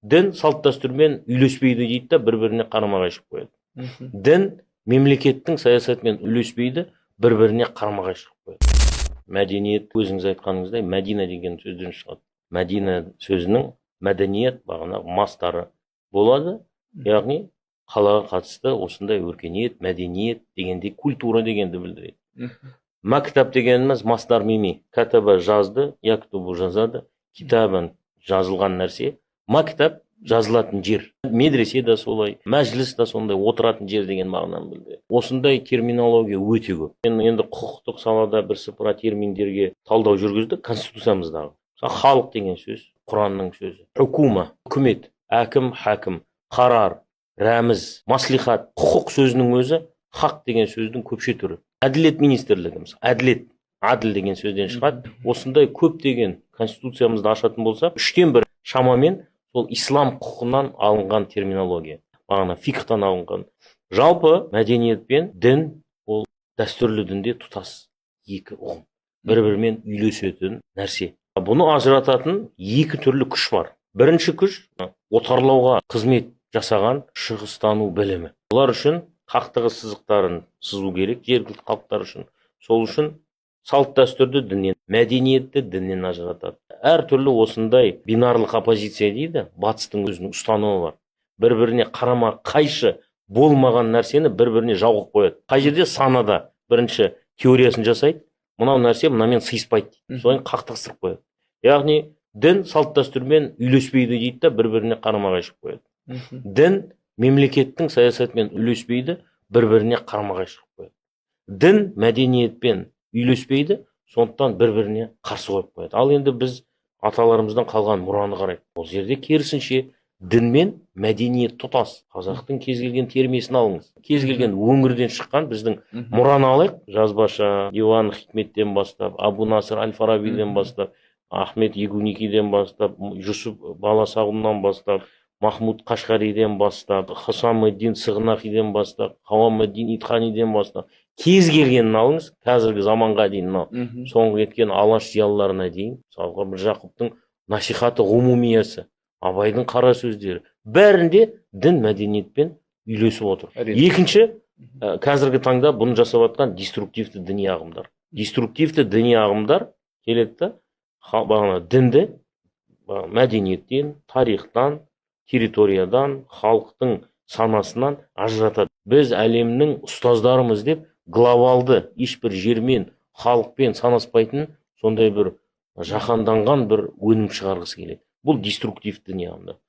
дін салт дәстүрмен үйлеспейді дейді да бір-біріне қарама-қайшы қояды. Дін мемлекеттің саясатымен үйлеспейді, бір-біріне қарама-қайшы қояды. Мәдениет, өзіңіз айтқаныңыздай, мәдина деген сөзден шығады. Мәдина сөзінің мәдениет, бағана мастары болады, яғни қалаға қатысты осындай өркениет, мәдениет дегенде культура дегенді білдіреді. Мәктәп дегеніміз мастар мими, кәтаба жазды, яктубу жазады, китабан жазылған нәрсе, мәктәп жазылатын жер. Медресе да солай, мәжіліс та сондай, отыратын жер деген мағынаны білдіреді. Осындай терминология өте көп. Енді құқықтық салада бірсыпыра терминдерге талдау жүргізді конституциямыздағы. Халық деген сөз, Құранның сөзі. Үкума, үкімет, әкім, хакім, қарар, рәміз, маслихат, құқық сөзінің өзі хақ деген сөздің көпше түрі. Әділет министрлігі, әділет, аділ деген сөзден шығады. Осындай көптеген конституциямызды ашатын болсақ, 1/3 шамамен сол ислам құқығынан алынған терминология. Бағана фикхтан алынған. Жалпы мәдениет пен дін ол дәстүрлі дінде тұтас екі ұғым. Бір-бірімен үйлесетін нәрсе. Бұны ажырататын екі түрлі күш бар. Бірінші күш отарлауға қызмет жасаған шығыстану білімі. Олар үшін қақтығы сызықтарын сызу керек, жергілікті халықтар үшін. Сол үшін салт дәстүрді діннен, мәдениетті діннен ажыратады. Әр түрлі осындай бинарлық оппозиция дейді, батыстың өзінің ұстанымы бар. Бір-біріне қарама қайшы болмаған нәрсені бір-біріне жауғып қояды. Қай жерде санада бірінші теориясын жасайды, мынау нәрсе мынамен сыйыспайды дейді. Соны қақтығыстырып қояды. Яғни дін салт дәстүрмен үйлеспейді дейді да бір-біріне қарама-қайшы қояды. Дін мемлекеттің саясатымен үйлеспейді, бір-біріне қарама-қайшы қояды. Дін мәдениетпен үйлеспейді, сондықтан бір-біріне қарсы қойып қояды. Ал енді біз аталарымыздан қалған мұраны қарайды. Ол жерде керісінше дін мен мәдениет тұтас. Қазақтың кез келген термесін алыңыз. Кез келген өңірден шыққан біздің мұраны алайық. Жазбаша, Диван Хикметтен бастап, Абу Насыр Аль-Фарабиден бастап, Ахмет Егуникиден бастап, Жүсіп Баласағұннан бастап, Махмуд Қашқариден бастап, Хасамуддин Сығнақиден бастап, Қауамуддин Итханиден бастап, кез келгенін алыңыз, қазіргі заманға дейін, соңғы кеткен алаш зиялыларына дейін, мысалға Міржақыптың насихаты ғумумиясы, Абайдың қара сөздері, бәрінде дін мәдениетпен үйлесіп отыр. Екінші, қазіргі таңда бұны жасап жатқан деструктивті діни ағымдар. Деструктивті діни ағымдар келеді, бағана дінді мәдениеттен, тарихтан, территориядан, халықтың санасынан ажыратады. Біз әлемнің ұстаздарымыз деп глобалды ешбір жермен, халықпен санаспайтын сондай бір жаһанданған бір өнім шығарғысы келеді. Бұл деструктивті діни ағымдар.